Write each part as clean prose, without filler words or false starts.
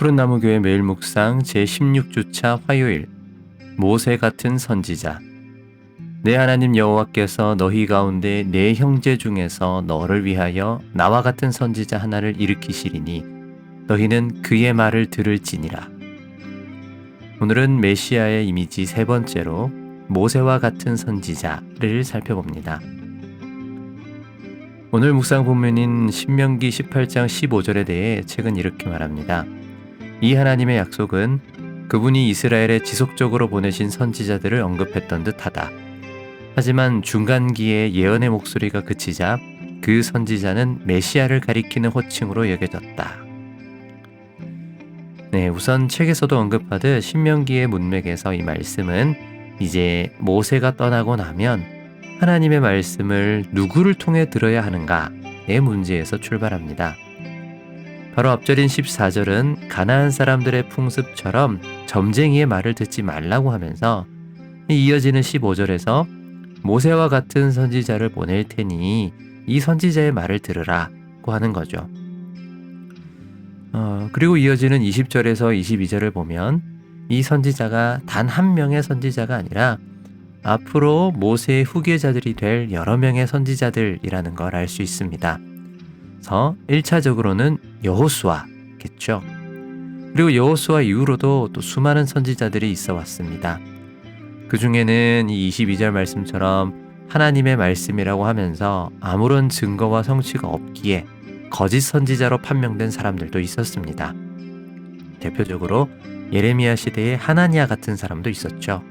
푸른 나무 교회 매일 묵상 제16주차 화요일 모세 같은 선지자. 내 하나님 여호와께서 너희 가운데 네 형제 중에서 너를 위하여 나와 같은 선지자 하나를 일으키시리니 너희는 그의 말을 들을지니라. 오늘은 메시아의 이미지 세 번째로 모세와 같은 선지자를 살펴봅니다. 오늘 묵상 본문인 신명기 18장 15절에 대해 책은 이렇게 말합니다. 이 하나님의 약속은 그분이 이스라엘에 지속적으로 보내신 선지자들을 언급했던 듯하다. 하지만 중간기에 예언의 목소리가 그치자 그 선지자는 메시아를 가리키는 호칭으로 여겨졌다. 우선 책에서도 언급하듯 신명기의 문맥에서 이 말씀은 이제 모세가 떠나고 나면 하나님의 말씀을 누구를 통해 들어야 하는가의 문제에서 출발합니다. 바로 앞절인 14절은 가나안 사람들의 풍습처럼 점쟁이의 말을 듣지 말라고 하면서 이어지는 15절에서 모세와 같은 선지자를 보낼 테니 이 선지자의 말을 들으라고 하는 거죠. 그리고 이어지는 20절에서 22절을 보면 이 선지자가 단 한 명의 선지자가 아니라 앞으로 모세의 후계자들이 될 여러 명의 선지자들이라는 걸 알 수 있습니다. 그래서 1차적으로는 여호수아겠죠. 그리고 여호수아 이후로도 또 수많은 선지자들이 있어 왔습니다. 그 중에는 이 22절 말씀처럼 하나님의 말씀이라고 하면서 아무런 증거와 성취가 없기에 거짓 선지자로 판명된 사람들도 있었습니다. 대표적으로 예레미야 시대에 하나니아 같은 사람도 있었죠.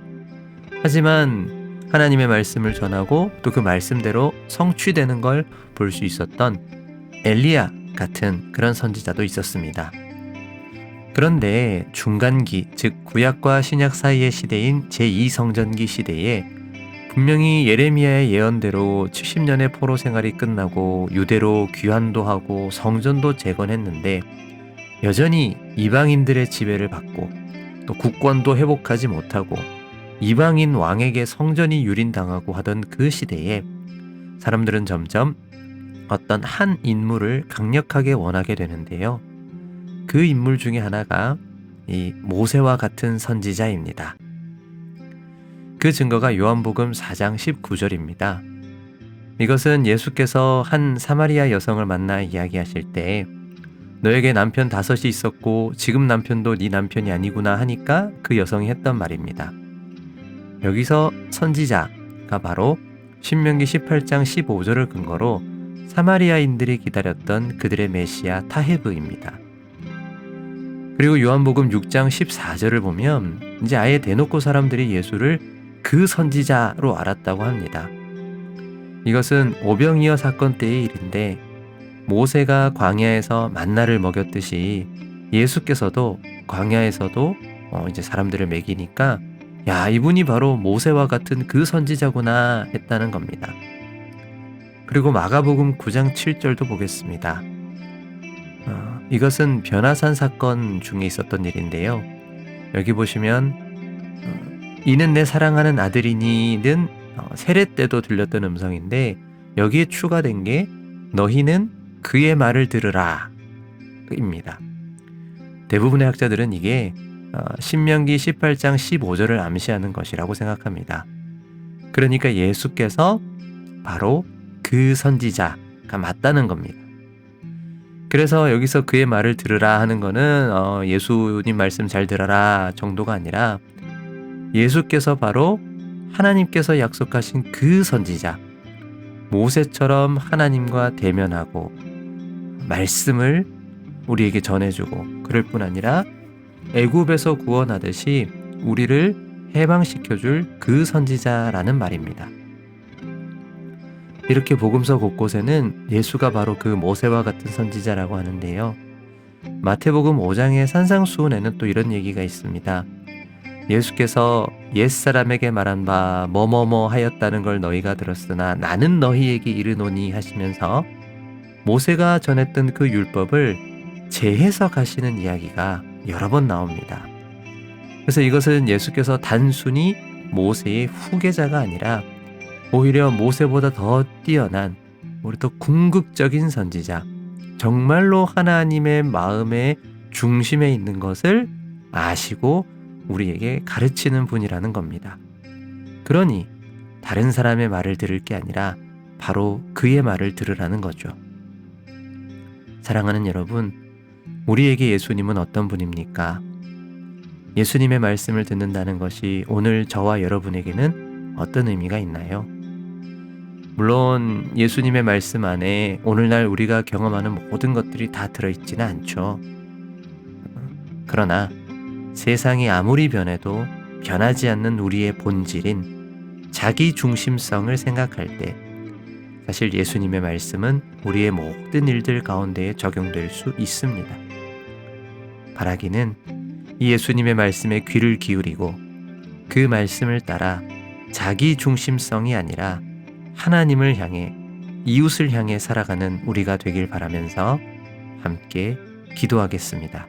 하지만 하나님의 말씀을 전하고 또 그 말씀대로 성취되는 걸 볼 수 있었던 엘리야 같은 그런 선지자도 있었습니다. 그런데 중간기, 즉 구약과 신약 사이의 시대인 제2성전기 시대에 분명히 예레미야의 예언대로 70년의 포로 생활이 끝나고 유대로 귀환도 하고 성전도 재건했는데 여전히 이방인들의 지배를 받고 또 국권도 회복하지 못하고 이방인 왕에게 성전이 유린당하고 하던 그 시대에 사람들은 점점 어떤 한 인물을 강력하게 원하게 되는데요. 그 인물 중에 하나가 이 모세와 같은 선지자입니다. 그 증거가 요한복음 4장 19절입니다. 이것은 예수께서 한 사마리아 여성을 만나 이야기하실 때 너에게 남편 5이 있었고 지금 남편도 네 남편이 아니구나 하니까 그 여성이 했던 말입니다. 여기서 선지자가 바로 신명기 18장 15절을 근거로 사마리아인들이 기다렸던 그들의 메시아 타헤브입니다. 그리고 요한복음 6장 14절을 보면 이제 아예 대놓고 사람들이 예수를 그 선지자로 알았다고 합니다. 이것은 오병이어 사건 때의 일인데 모세가 광야에서 만나를 먹였듯이 예수께서도 광야에서도 이제 사람들을 먹이니까 야, 이분이 바로 모세와 같은 그 선지자구나 했다는 겁니다. 그리고 마가복음 9장 7절도 보겠습니다. 이것은 변화산 사건 중에 있었던 일인데요. 여기 보시면 이는 내 사랑하는 아들이니는 세례 때도 들렸던 음성인데 여기에 추가된 게 너희는 그의 말을 들으라 입니다. 대부분의 학자들은 이게 신명기 18장 15절을 암시하는 것이라고 생각합니다. 그러니까 예수께서 바로 그 선지자가 맞다는 겁니다. 그래서 여기서 그의 말을 들으라 하는 거는 예수님 말씀 잘 들어라 정도가 아니라 예수께서 바로 하나님께서 약속하신 그 선지자, 모세처럼 하나님과 대면하고 말씀을 우리에게 전해주고 그럴 뿐 아니라 애굽에서 구원하듯이 우리를 해방시켜줄 그 선지자라는 말입니다. 이렇게 복음서 곳곳에는 예수가 바로 그 모세와 같은 선지자라고 하는데요. 마태복음 5장의 산상수훈에는 또 이런 얘기가 있습니다. 예수께서 옛사람에게 말한 바 뭐뭐뭐 하였다는 걸 너희가 들었으나 나는 너희에게 이르노니 하시면서 모세가 전했던 그 율법을 재해석하시는 이야기가 여러 번 나옵니다. 그래서 이것은 예수께서 단순히 모세의 후계자가 아니라 오히려 모세보다 더 뛰어난 우리 더 궁극적인 선지자, 정말로 하나님의 마음에 중심에 있는 것을 아시고 우리에게 가르치는 분이라는 겁니다. 그러니 다른 사람의 말을 들을 게 아니라 바로 그의 말을 들으라는 거죠. 사랑하는 여러분, 우리에게 예수님은 어떤 분입니까? 예수님의 말씀을 듣는다는 것이 오늘 저와 여러분에게는 어떤 의미가 있나요? 물론 예수님의 말씀 안에 오늘날 우리가 경험하는 모든 것들이 다 들어있지는 않죠. 그러나 세상이 아무리 변해도 변하지 않는 우리의 본질인 자기 중심성을 생각할 때 사실 예수님의 말씀은 우리의 모든 일들 가운데에 적용될 수 있습니다. 바라기는 이 예수님의 말씀에 귀를 기울이고 그 말씀을 따라 자기 중심성이 아니라 하나님을 향해 이웃을 향해 살아가는 우리가 되길 바라면서 함께 기도하겠습니다.